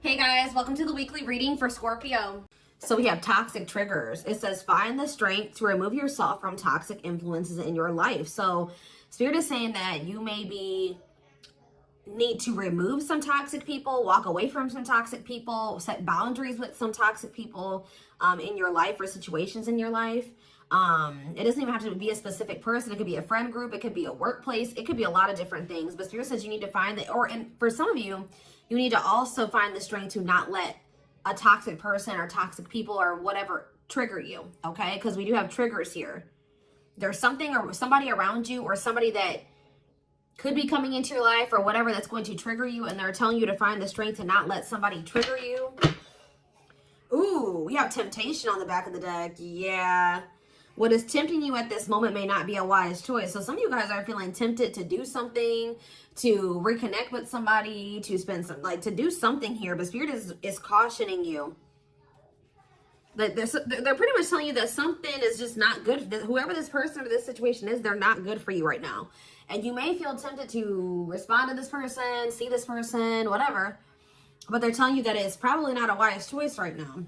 Hey guys, welcome to the weekly reading for Scorpio. So we have toxic triggers. It says find the strength to remove yourself from toxic influences in your life. So Spirit is saying that you maybe need to remove some toxic people, walk away from some toxic people, set boundaries with some toxic people in your life or situations in your life. It doesn't even have to be a specific person. It could be a friend group. It could be a workplace. It could be a lot of different things. But Spirit says you need to find that, and for some of you, you need to also find the strength to not let a toxic person or toxic people or whatever trigger you, okay? Because we do have triggers here. There's something or somebody around you or somebody that could be coming into your life or whatever that's going to trigger you, and they're telling you to find the strength to not let somebody trigger you. Ooh, we have temptation on the back of the deck. Yeah. What is tempting you at this moment may not be a wise choice. So some of you guys are feeling tempted to do something, to reconnect with somebody, to spend some, to do something here. But Spirit is cautioning you. That they're pretty much telling you that something is just not good. Whoever this person or this situation is, they're not good for you right now. And you may feel tempted to respond to this person, see this person, whatever. But they're telling you that it's probably not a wise choice right now.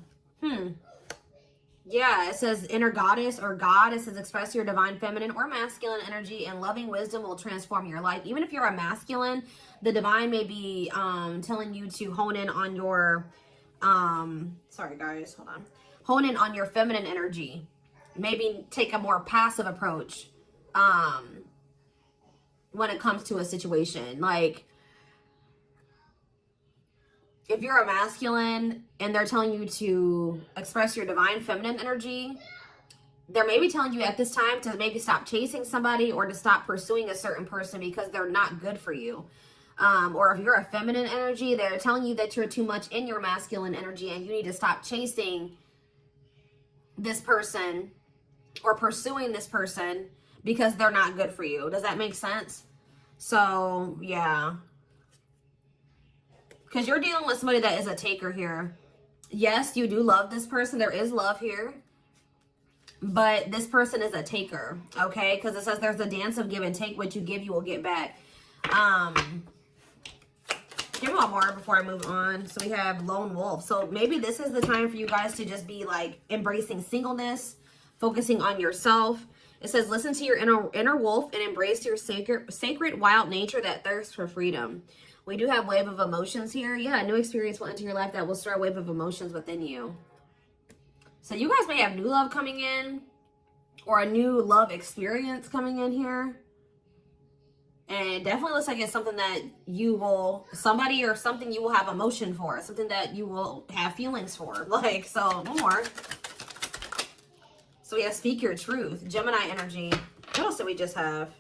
Yeah, it says inner goddess or God. It says express your divine feminine or masculine energy, and loving wisdom will transform your life. Even if you're a masculine, the divine may be telling you to hone in on your, sorry guys, hold on. Hone in on your feminine energy. Maybe take a more passive approach when it comes to a situation. Like, if you're a masculine and they're telling you to express your divine feminine energy, they're maybe telling you at this time to maybe stop chasing somebody or to stop pursuing a certain person because they're not good for you. Or if you're a feminine energy, they're telling you that you're too much in your masculine energy and you need to stop chasing this person or pursuing this person because they're not good for you. Does that make sense? So, yeah. Because you're dealing with somebody that is a taker here. Yes, you do love this person. There is love here. But this person is a taker, okay? Because it says there's a dance of give and take. What you give, you will get back. Give me one more before I move on. So we have lone wolf. So maybe this is the time for you guys to just be like embracing singleness, focusing on yourself. It says listen to your inner wolf and embrace your sacred wild nature that thirsts for freedom. We do have wave of emotions here. Yeah, a new experience will enter your life that will stir a wave of emotions within you. So you guys may have new love coming in or a new love experience coming in here. And it definitely looks like it's something that you will, somebody or something you will have emotion for. Something that you will have feelings for. Like, so, more. So we have speak your truth. Gemini energy. What else did we just have?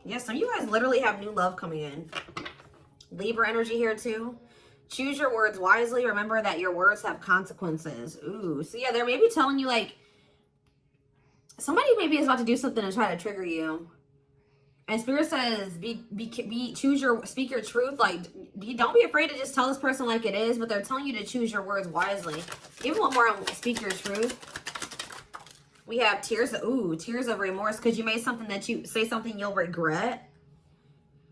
Yes, some of you guys literally have new love coming in. Libra energy here too. Choose your words wisely. Remember that your words have consequences. Ooh, so yeah, they're maybe telling you like, somebody maybe is about to do something to try to trigger you. And Spirit says, speak your truth. Like, don't be afraid to just tell this person like it is, but they're telling you to choose your words wisely. Give one more on speak your truth. We have tears of remorse because you made something that you say something you'll regret.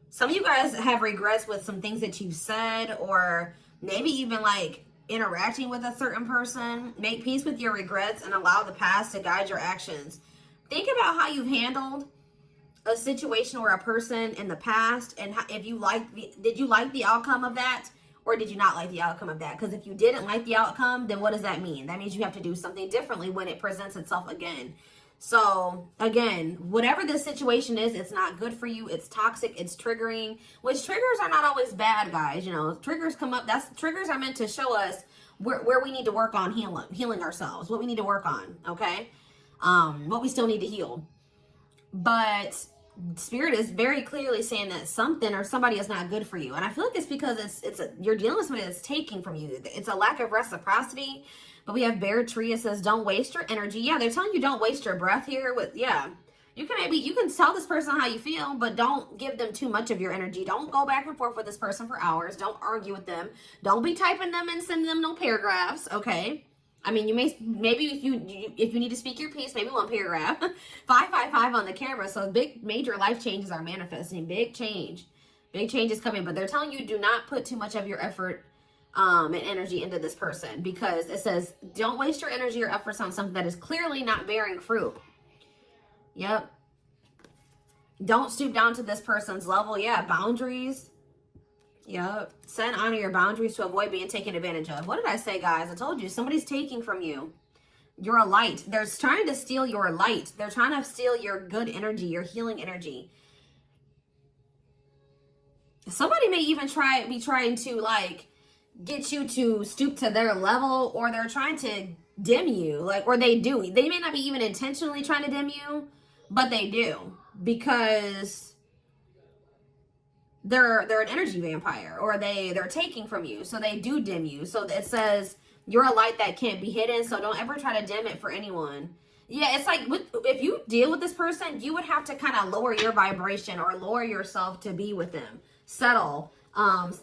Some of you guys have regrets with some things that you've said or maybe even like interacting with a certain person. Make peace with your regrets and allow the past to guide your actions. Think about how you've handled a situation or a person in the past and if you did you like the outcome of that? Or did you not like the outcome of that? Because if you didn't like the outcome, then what does that mean? That means you have to do something differently when it presents itself again. So, again, whatever this situation is, it's not good for you. It's toxic. It's triggering. Which triggers are not always bad, guys. You know, triggers come up. Triggers are meant to show us where we need to work on healing ourselves. What we need to work on, okay? What we still need to heal. But Spirit is very clearly saying that something or somebody is not good for you. And I feel like it's because you're dealing with somebody that's taking from you. It's a lack of reciprocity. But we have Bear Tree. It says, don't waste your energy. Yeah, they're telling you don't waste your breath here. You can tell this person how you feel, but don't give them too much of your energy. Don't go back and forth with this person for hours. Don't argue with them. Don't be typing them and sending them no paragraphs, okay? I mean, you maybe if you need to speak your piece, maybe one paragraph. 555 on the camera. So major life changes are manifesting. Big change. Big changes coming, but they're telling you do not put too much of your effort and energy into this person, because it says don't waste your energy or efforts on something that is clearly not bearing fruit. Yep. Don't stoop down to this person's level. Yeah, boundaries. Yep. Set and honor your boundaries to avoid being taken advantage of. What did I say, guys? I told you, somebody's taking from you. You're a light. They're trying to steal your light. They're trying to steal your good energy, your healing energy. Somebody may even be trying to like get you to stoop to their level, or they're trying to dim you, like, or they do. They may not be even intentionally trying to dim you, but they do, because they're an energy vampire, or they're taking from you, so they do dim you. So it says you're a light that can't be hidden, so don't ever try to dim it for anyone. Yeah, it's like if you deal with this person, you would have to kind of lower your vibration or lower yourself to be with them. Settle.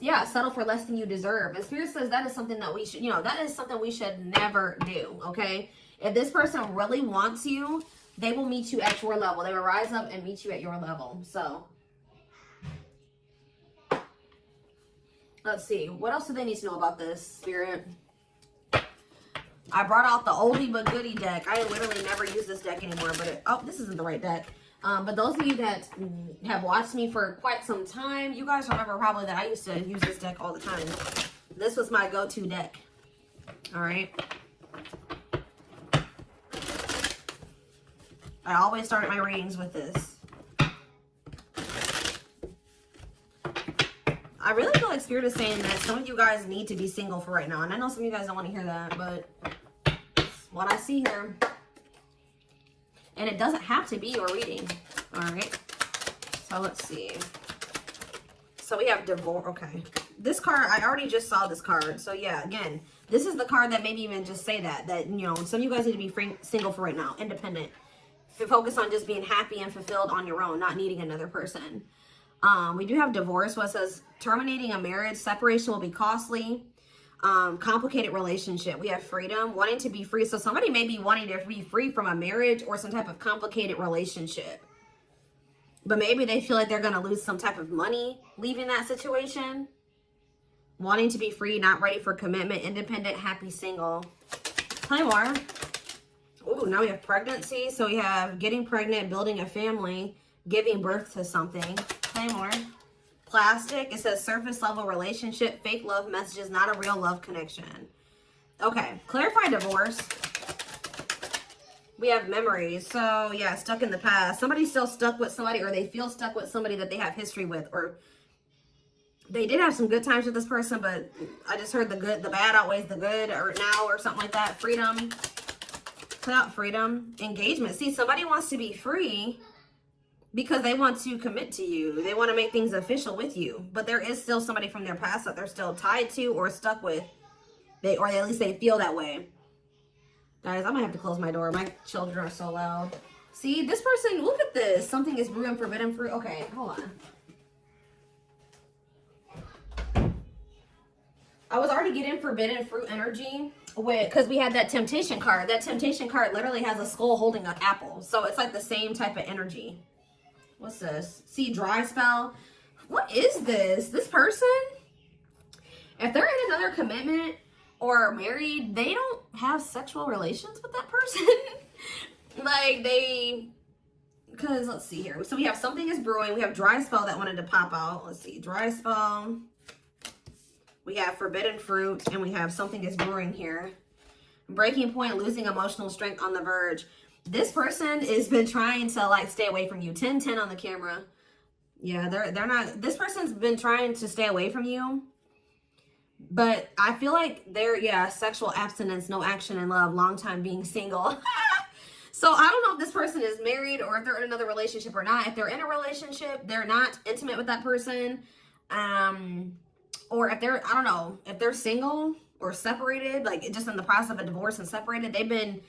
Yeah, settle for less than you deserve. And Spirit says that is something that we should, that is something we should never do, okay? If this person really wants you, they will meet you at your level. They will rise up and meet you at your level. So, let's see. What else do they need to know about this, Spirit? I brought out the oldie but goodie deck. I literally never use this deck anymore, but oh, this isn't the right deck. But those of you that have watched me for quite some time, you guys remember probably that I used to use this deck all the time. This was my go-to deck. All right. I always started my readings with this. I really feel like Spirit is saying that some of you guys need to be single for right now. And I know some of you guys don't want to hear that, but what I see here. And it doesn't have to be your reading. All right. So let's see. So we have divorce. Okay. This card, I already just saw this card. So yeah, again, this is the card that maybe even just say that some of you guys need to be single for right now. Independent. Focus on just being happy and fulfilled on your own, not needing another person. We do have divorce. What says terminating a marriage, separation will be costly. Complicated relationship. We have freedom, wanting to be free. So somebody may be wanting to be free from a marriage or some type of complicated relationship, but maybe they feel like they're going to lose some type of money leaving that situation. Wanting to be free, not ready for commitment, independent, happy, single. Play more. Oh, now we have pregnancy. So we have getting pregnant, building a family, giving birth to something. Play more. Plastic. It says surface level relationship, fake love messages, not a real love connection. Okay. Clarify divorce. We have memories. So yeah, stuck in the past. Somebody's still stuck with somebody, or they feel stuck with somebody that they have history with, or they did have some good times with this person, but I just heard the bad outweighs the good, or now, or something like that. Freedom. Put out freedom. Engagement. See, somebody wants to be free because they want to commit to you. They want to make things official with you. But there is still somebody from their past that they're still tied to or stuck with. Or at least they feel that way. Guys, I'm going to have to close my door. My children are so loud. See, this person, look at this. Something is brewing forbidden fruit. Okay, hold on. I was already getting forbidden fruit energy because we had that temptation card. That temptation card literally has a skull holding an apple. So it's like the same type of energy. What's this? See, dry spell. What is this? This person, if they're in another commitment or married, they don't have sexual relations with that person. Like because let's see here. So we have something is brewing. We have dry spell that wanted to pop out. Let's see, dry spell. We have forbidden fruit, and we have something is brewing here. Breaking point, losing emotional strength, on the verge. This person has been trying to like stay away from you. 10-10 on the camera. Yeah, they're not. This person's been trying to stay away from you, but I feel like sexual abstinence, no action in love, long time being single. So I don't know if this person is married or if they're in another relationship or not. If they're in a relationship, they're not intimate with that person. Or if they're, I don't know, if they're single or separated, like just in the process of a divorce and separated, they've been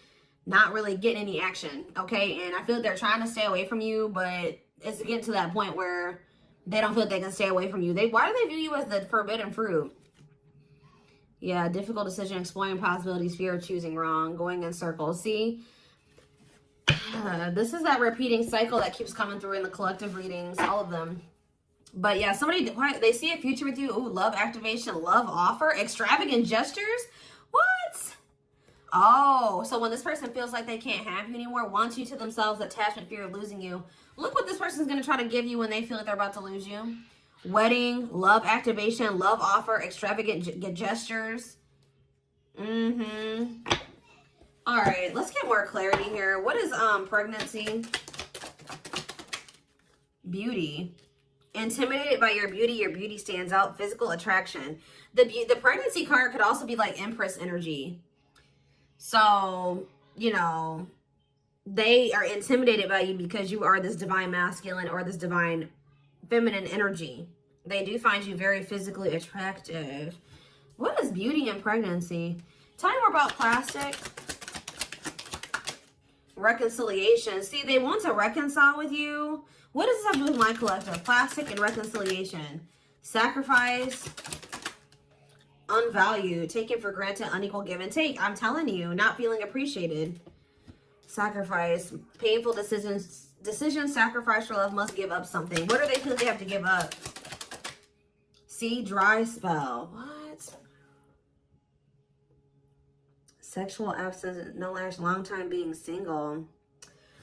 not really getting any action, okay? And I feel like they're trying to stay away from you, but it's getting to that point where they don't feel like they can stay away from you. Why do they view you as the forbidden fruit? Yeah, difficult decision, exploring possibilities, fear of choosing wrong, going in circles. See, this is that repeating cycle that keeps coming through in the collective readings, all of them. But yeah, somebody, they see a future with you. Ooh, love activation, love offer, extravagant gestures. What? Oh, so when this person feels like they can't have you anymore, wants you to themselves, attachment, fear of losing you, look what this person's going to try to give you when they feel like they're about to lose you. Wedding, love activation, love offer, extravagant gestures. Mm-hmm. All right, let's get more clarity here. What is pregnancy? Beauty. Intimidated by your beauty stands out. Physical attraction. The pregnancy card could also be like Empress energy. So, you know, they are intimidated by you because you are this divine masculine or this divine feminine energy. They do find you very physically attractive. What is beauty and pregnancy? Tell me more about plastic. Reconciliation. See, they want to reconcile with you. What does this have to do with my collective? Plastic and reconciliation. Sacrifice. Unvalued. Taken for granted. Unequal give and take. I'm telling you, not feeling appreciated. Sacrifice. Painful decisions. Decisions sacrificed for love, must give up something. What do they feel they have to give up? See, dry spell. What? Sexual absence, no last, long time being single.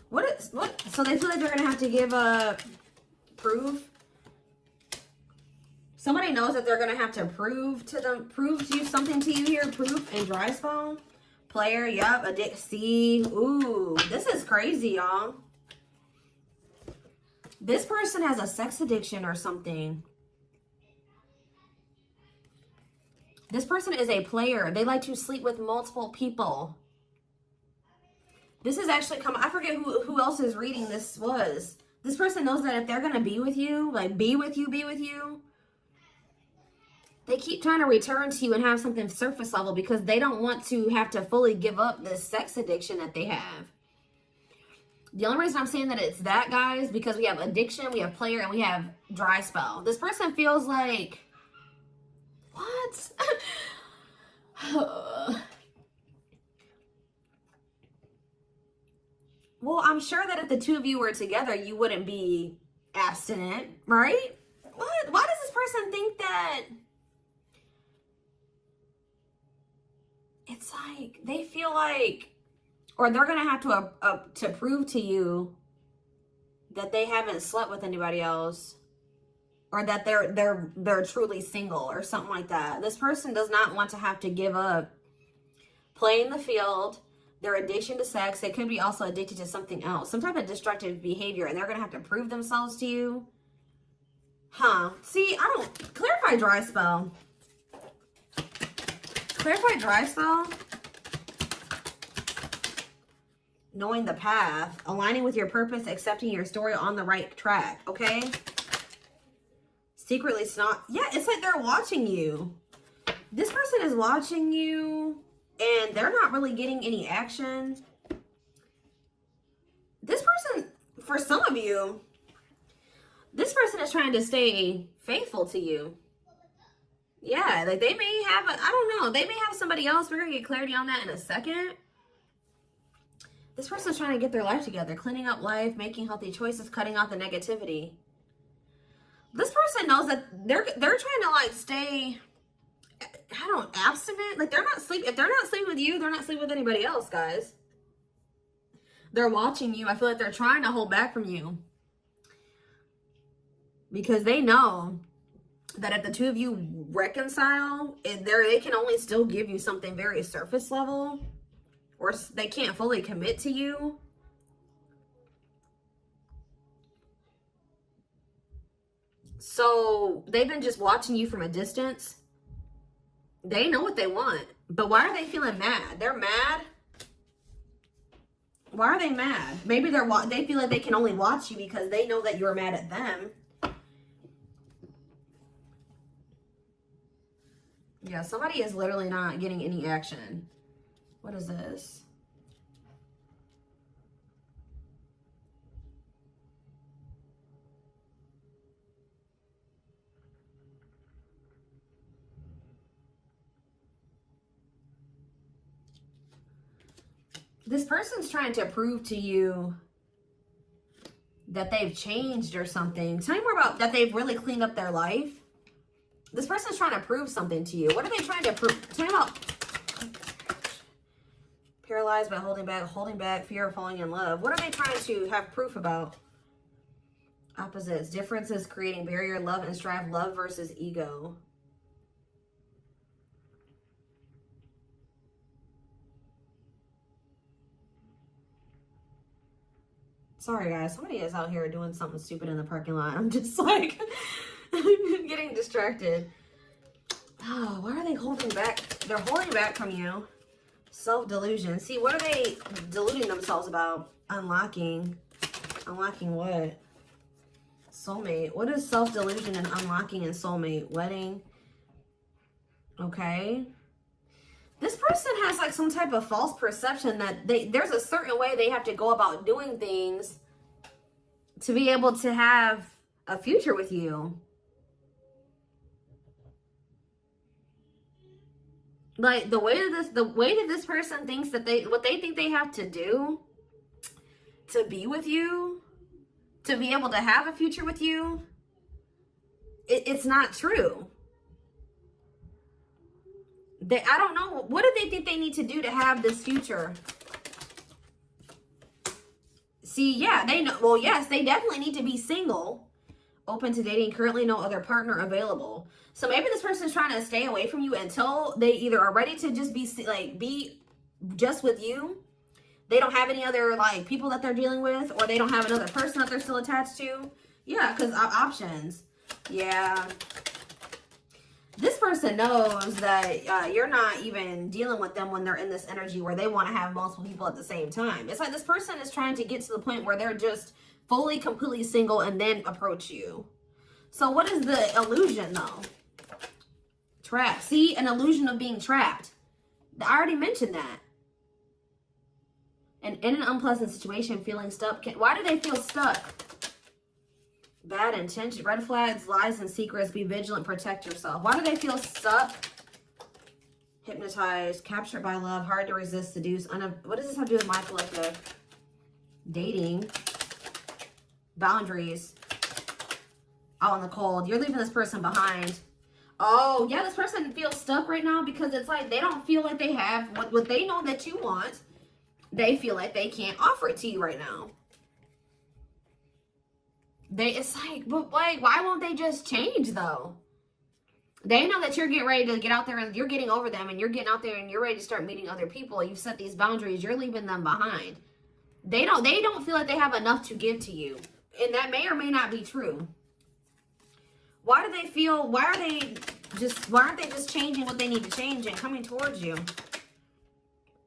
What? So they feel like they're gonna have to give up proof. Somebody knows that they're gonna have to prove to you something to you here. Proof and dry spell. Player, yup. Addict. See, ooh, this is crazy, y'all. This person has a sex addiction or something. This person is a player. They like to sleep with multiple people. This is actually I forget who else's reading this was. This person knows that if they're going to be with you, like be with you, they keep trying to return to you and have something surface level because they don't want to have to fully give up this sex addiction that they have. The only reason I'm saying that it's that, guys, because we have addiction, we have player, and we have dry spell. This person feels like, what? Well, I'm sure that if the two of you were together, you wouldn't be abstinent, right? What? Why does this person think that? It's like they feel like, or they're gonna have to prove to you that they haven't slept with anybody else, or that they're truly single or something like that. This person does not want to have to give up playing the field, their addiction to sex. They could be also addicted to something else, some type of destructive behavior, and they're gonna have to prove themselves to you. Huh? See, I don't clarify dry spell. Clarify dry spell. Knowing the path, aligning with your purpose, accepting your story, on the right track. Okay. Secretly snot. Yeah, it's like they're watching you. This person is watching you and they're not really getting any action. This person, for some of you, this person is trying to stay faithful to you. Yeah, like they may have, I don't know, they may have somebody else. We're going to get clarity on that in a second. This person's trying to get their life together, cleaning up life, making healthy choices, cutting out the negativity. This person knows that they're trying to like stay, abstinent. Like they're not sleeping. If they're not sleeping with you, they're not sleeping with anybody else, guys. They're watching you. I feel like they're trying to hold back from you because they know that if the two of you reconcile, they can only still give you something very surface level, or they can't fully commit to you. So they've been just watching you from a distance. They know what they want, but why are they feeling mad? They're mad. Why are they mad? Maybe they feel like they can only watch you because they know that you're mad at them. Yeah, somebody is literally not getting any action. What is this? This person's trying to prove to you that they've changed or something. Tell me more about that they've really cleaned up their life. This person's trying to prove something to you. What are they trying to prove? Tell me about paralyzed by holding back, fear of falling in love. What are they trying to have proof about? Opposites, differences, creating barrier, love and strive, love versus ego. Sorry, guys. Somebody is out here doing something stupid in the parking lot. I'm just like getting distracted. Oh, why are they holding back? They're holding back from you. Self-delusion. See, what are they deluding themselves about? Unlocking. Unlocking what? Soulmate. What is self-delusion and unlocking in soulmate? Wedding. Okay. This person has like some type of false perception that there's a certain way they have to go about doing things to be able to have a future with you. Like the way that this person thinks that what they think they have to do to be with you, to be able to have a future with you, it's not true. I don't know. What do they think they need to do to have this future? See, yeah, they know. Well, yes, they definitely need to be single, open to dating, currently no other partner available. So maybe this person's trying to stay away from you until they either are ready to just be just with you. They don't have any other like people that they're dealing with, or they don't have another person that they're still attached to. Yeah, because options. Yeah. This person knows that you're not even dealing with them when they're in this energy where they want to have multiple people at the same time. It's like this person is trying to get to the point where they're just fully, completely single and then approach you. So what is the illusion though? Trapped. See, an illusion of being trapped. I already mentioned that. And in an unpleasant situation, feeling stuck. Why do they feel stuck? Bad intention, red flags, lies and secrets, be vigilant, protect yourself. Why do they feel stuck? Hypnotized, captured by love, hard to resist, seduce. What does this have to do with my collective? Dating, boundaries, out in the cold. You're leaving this person behind. Oh, yeah, this person feels stuck right now because it's like they don't feel like they have what they know that you want. They feel like they can't offer it to you right now. It's like, but like, why won't they just change though? They know that you're getting ready to get out there and you're getting over them and you're getting out there and you're ready to start meeting other people. You've set these boundaries. You're leaving them behind. They don't feel like they have enough to give to you. And that may or may not be true. Why aren't they just changing what they need to change and coming towards you?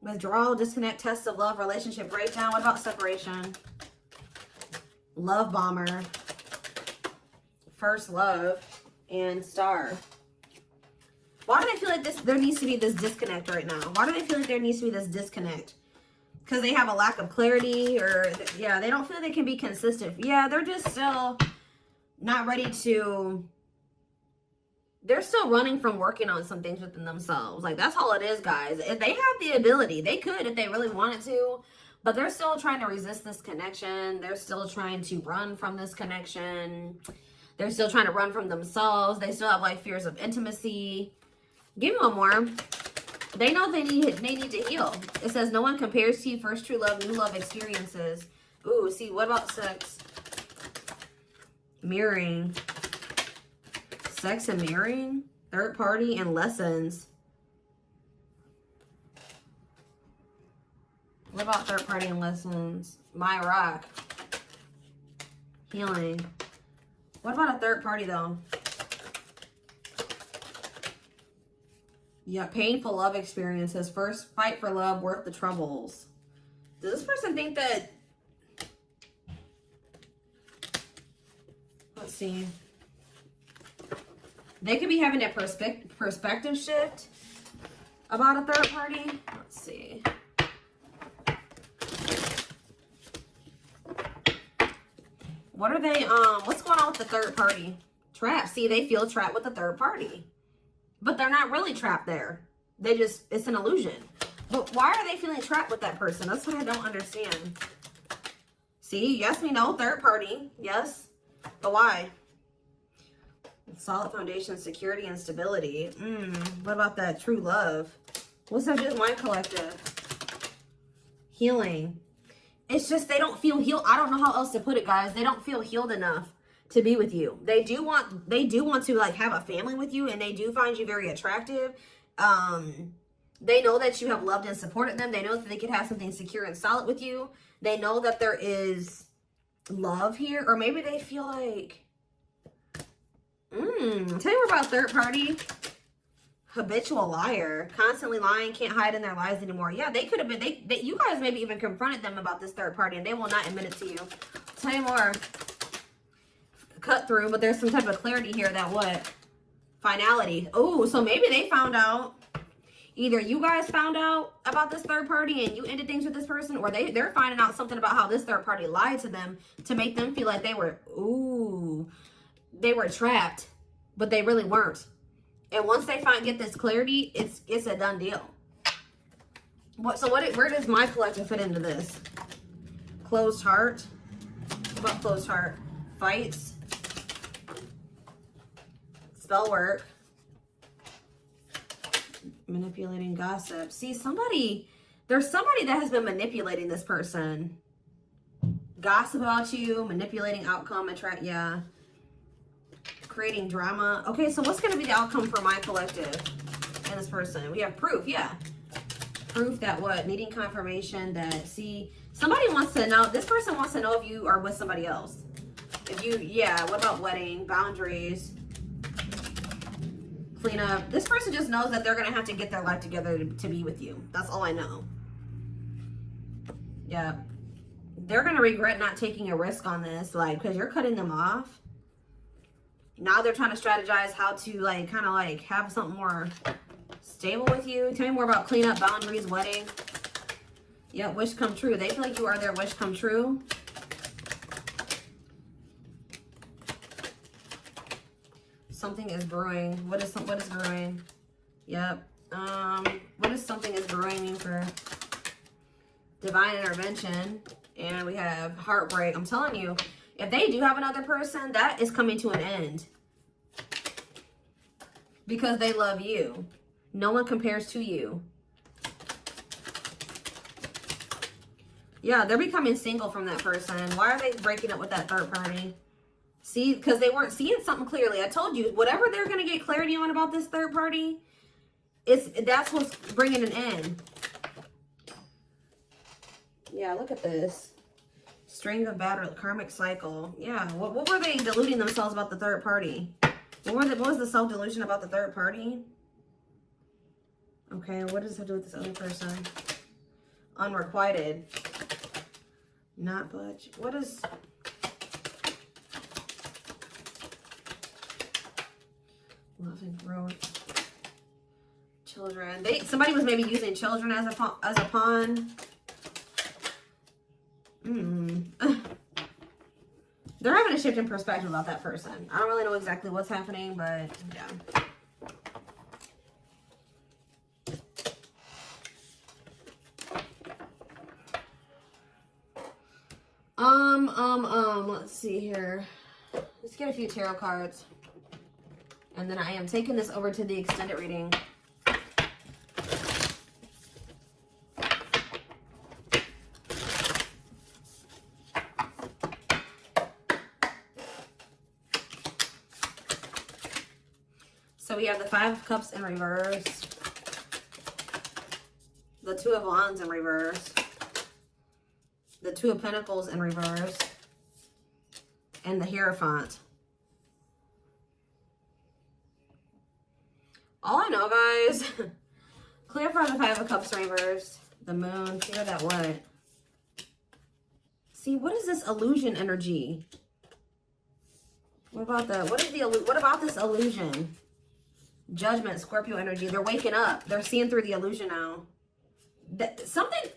Withdrawal, disconnect, test of love, relationship breakdown. What about separation? Love bomber, first love, and star. Why do they feel like there needs to be this disconnect right now? Why do they feel like there needs to be this disconnect? Because they have a lack of clarity, or yeah, they don't feel they can be consistent. Yeah, they're just still not ready to. They're still running from working on some things within themselves. Like, that's all it is, guys. If they have the ability, they could if they really wanted to. But they're still trying to resist this connection. They're still trying to run from this connection. They're still trying to run from themselves. They still have like fears of intimacy. Give me one more. They know they need to heal. It says no one compares to you. First true love, new love experiences. Ooh, see, what about sex? Mirroring. Sex and mirroring. Third party and lessons. What about third party and lessons? My rock. Healing. What about a third party though? Yeah, painful love experiences. First fight for love, worth the troubles. Does this person think that... Let's see. They could be having a perspective shift about a third party. Let's see. What are they, what's going on with the third party? Trapped. See, they feel trapped with the third party. But they're not really trapped there. It's an illusion. But why are they feeling trapped with that person? That's what I don't understand. See, yes, we know, third party. Yes, but why? Solid foundation, security, and stability. What about that true love? What's that do with my collective? Healing. It's just they don't feel healed. I don't know how else to put it, guys. They don't feel healed enough to be with you. They do want to like have a family with you, and they do find you very attractive. They know that you have loved and supported them. They know that they could have something secure and solid with you. They know that there is love here, or maybe they feel like, tell you more about third party. Habitual liar, constantly lying, can't hide in their lies anymore. Yeah, they could have been, you guys maybe even confronted them about this third party, and they will not admit it to you. Tell you more. Cut through, but there's some type of clarity here that what? Finality. Oh, so maybe they found out. Either you guys found out about this third party and you ended things with this person, or they're finding out something about how this third party lied to them to make them feel like they were trapped, but they really weren't. And once they get this clarity, it's a done deal. Where does my collective fit into this? Closed heart. What about closed heart? Fights. Spell work. Manipulating, gossip. See, there's somebody that has been manipulating this person. Gossip about you, manipulating outcome, yeah. Creating drama. Okay, so what's going to be the outcome for my collective and this person? We have proof, yeah. Proof that what? Needing confirmation that, see, somebody wants to know, this person wants to know if you are with somebody else. What about wedding, boundaries, clean up. This person just knows that they're going to have to get their life together to be with you. That's all I know. Yeah. They're going to regret not taking a risk on this, like, because you're cutting them off. Now they're trying to strategize how to, like, kind of, like, have something more stable with you. Tell me more about cleanup, boundaries, wedding. Yeah, wish come true. They feel like you are their wish come true. Something is brewing. What is brewing? Yep. What is something is brewing mean for divine intervention? And we have heartbreak. I'm telling you, if they do have another person, that is coming to an end. Because they love you. No one compares to you. Yeah, they're becoming single from that person. Why are they breaking up with that third party? See, because they weren't seeing something clearly. I told you, whatever they're going to get clarity on about this third party, that's what's bringing an end. Yeah, look at this. String of battle, karmic cycle. Yeah, what were they deluding themselves about the third party? What was the self-delusion about the third party? Okay, what does it have to do with this other person? Unrequited. Not budge. What is... Love and growth. Children. Somebody was maybe using children as a pawn. They're having a shift in perspective about that person. I don't really know exactly what's happening, but yeah. Let's see here. Let's get a few tarot cards. And then I am taking this over to the extended reading. So we have the Five of Cups in reverse. The Two of Wands in reverse. The Two of Pentacles in reverse. And the Hierophant. All I know, guys, clarify the Five of Cups reversed. The Moon, clear that what? See, what is this illusion energy? What about this illusion? Judgment, Scorpio energy. They're waking up. They're seeing through the illusion now.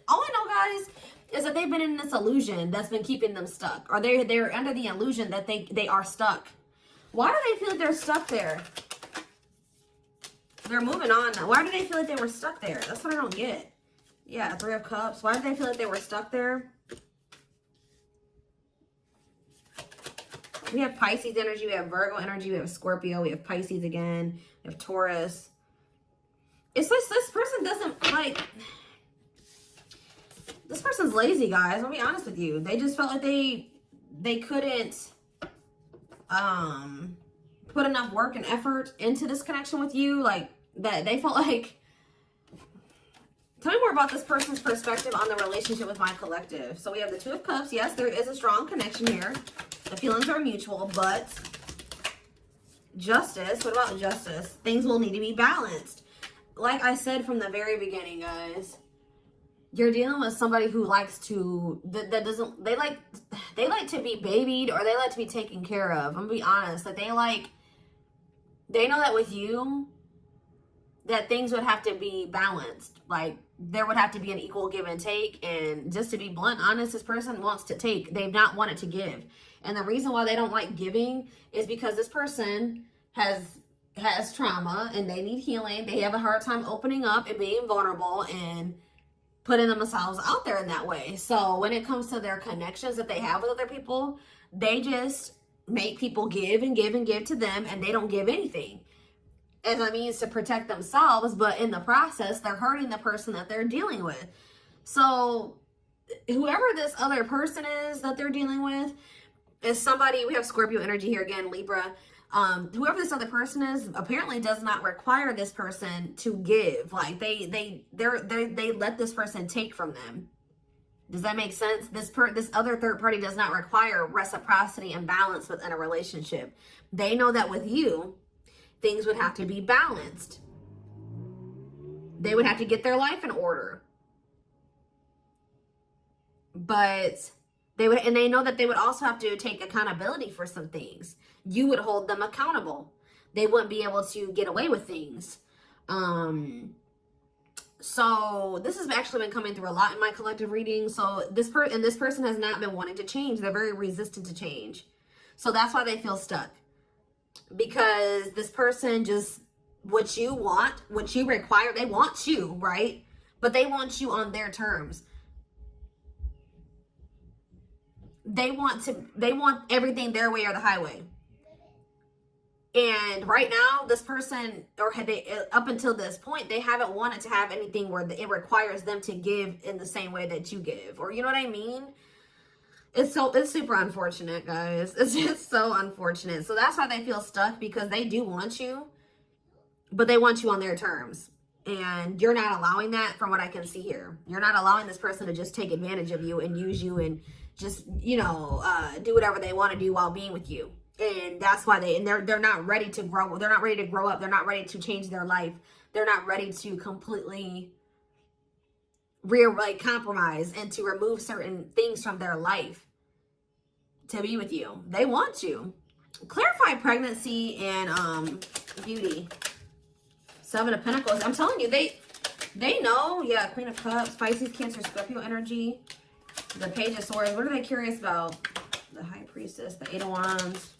All I know, guys, is that they've been in this illusion that's been keeping them stuck. Or they're under the illusion that they are stuck. Why do they feel like they're stuck there? They're moving on now. Why do they feel like they were stuck there? That's what I don't get. Yeah, Three of Cups. Why did they feel like they were stuck there? We have Pisces energy, we have Virgo energy, we have Scorpio, we have Pisces again, we have Taurus. It's this person doesn't like, this person's lazy, guys. I'll be honest with you. They just felt like they couldn't put enough work and effort into this connection with you. Like, that they felt like, tell me more about this person's perspective on the relationship with my collective. So we have the Two of Cups. Yes, there is a strong connection here. The feelings are mutual, but Justice. What about Justice? Things will need to be balanced. Like I said from the very beginning, guys, you're dealing with somebody who likes to, they like to be babied, or they like to be taken care of. I'm gonna be honest. Like, they know that with you, that things would have to be balanced. Like, there would have to be an equal give and take. And just to be blunt, honest, this person wants to take. They've not wanted to give. And the reason why they don't like giving is because this person has trauma and they need healing. They have a hard time opening up and being vulnerable and putting themselves out there in that way. So when it comes to their connections that they have with other people, they just make people give and give and give to them, and they don't give anything as a means to protect themselves, but in the process, they're hurting the person that they're dealing with. So whoever this other person is that they're dealing with is somebody, we have Scorpio energy here again, Libra. Whoever this other person is apparently does not require this person to give. Like, they let this person take from them. Does that make sense? This other third party does not require reciprocity and balance within a relationship. They know that with you, things would have to be balanced. They would have to get their life in order. But they know that they would also have to take accountability for some things. You would hold them accountable. They wouldn't be able to get away with things. So this has actually been coming through a lot in my collective reading. So this person has not been wanting to change. They're very resistant to change. So that's why they feel stuck. Because this person just, what you want, what you require, they want you, right? But they want you on their terms. They want everything their way or the highway. And right now, this person, or up until this point, they haven't wanted to have anything where it requires them to give in the same way that you give. Or, you know what I mean? It's super unfortunate, guys. It's just so unfortunate. So that's why they feel stuck, because they do want you, but they want you on their terms. And you're not allowing that, from what I can see here. You're not allowing this person to just take advantage of you and use you and just, do whatever they want to do while being with you. And that's why they're not ready to grow. They're not ready to grow up. They're not ready to change their life. They're not ready to completely compromise and to remove certain things from their life to be with you. They want you. Clarify pregnancy and beauty. Seven of Pentacles. I'm telling you, they know. Yeah, Queen of Cups, Pisces, Cancer, Scorpio energy. The Page of Swords. What are they curious about? The High Priestess, the Eight of Wands.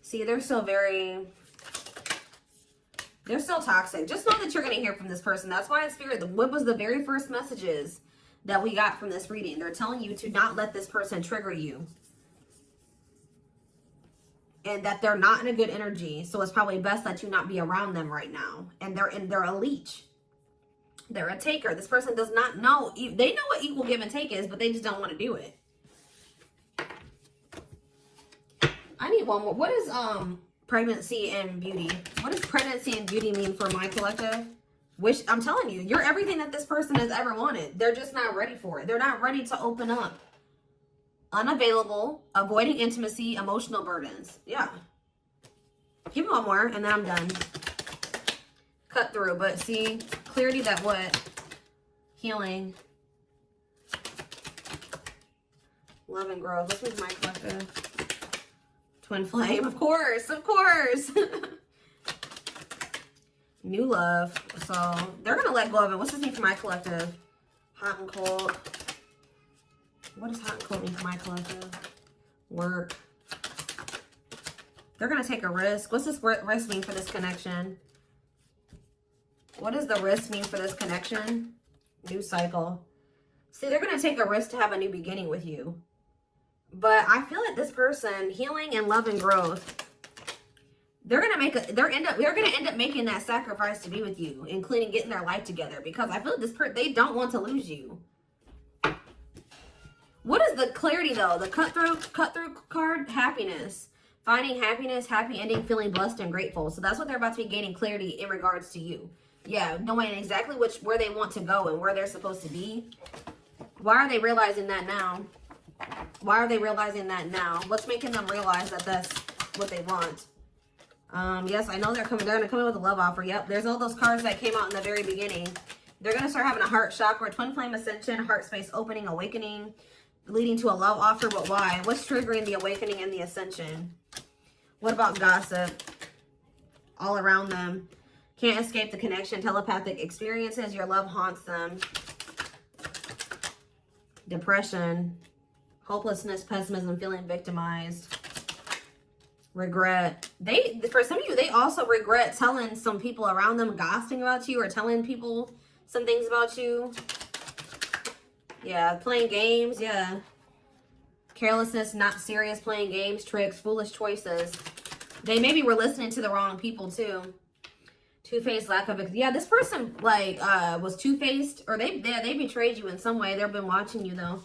See, they're still toxic. Just know that you're going to hear from this person. That's why in Spirit, what was the very first messages that we got from this reading? They're telling you to not let this person trigger you. And that they're not in a good energy. So it's probably best that you not be around them right now. And they're a leech. They're a taker. This person does not know. They know what equal give and take is, but they just don't want to do it. I need one more. What is pregnancy and beauty? What does pregnancy and beauty mean for my collective? I'm telling you, you're everything that this person has ever wanted. They're just not ready for it. They're not ready to open up. Unavailable, avoiding intimacy, emotional burdens. Yeah. Give me one more and then I'm done. Cut through, but see, clarity that what? Healing. Love and growth. This is my collective. Twin flame, of course, of course. New love. So they're gonna let go of it. What's this mean for my collective? Hot and cold. What does hot and cold mean for my collective? Work. They're gonna take a risk. What's this risk mean for this connection? What does the risk mean for this connection? New cycle. See, they're gonna take a risk to have a new beginning with you. But I feel like this person, healing and love and growth, they're gonna end up making that sacrifice to be with you, including getting their life together. Because I feel like this person, they don't want to lose you. What is the clarity though? The cut through card, happiness. Finding happiness, happy ending, feeling blessed and grateful. So that's what they're about to be gaining clarity in regards to you. Yeah, knowing exactly where they want to go and where they're supposed to be. Why are they realizing that now? Why are they realizing that now? What's making them realize that that's what they want? Yes, I know they're gonna come in with a love offer. Yep, there's all those cards that came out in the very beginning. They're gonna start having a heart chakra, twin flame ascension, heart space opening, awakening, leading to a love offer. But why? What's triggering the awakening and the ascension? What about gossip? All around them. Can't escape the connection. Telepathic experiences. Your love haunts them. Depression. Hopelessness, pessimism, feeling victimized. Regret. For some of you, they also regret telling some people around them, gossiping about you or telling people some things about you. Yeah, playing games. Yeah. Carelessness, not serious, playing games, tricks, foolish choices. They maybe were listening to the wrong people too. Two-faced, lack of... Yeah, this person, like, was two-faced. Or they betrayed you in some way. They've been watching you, though.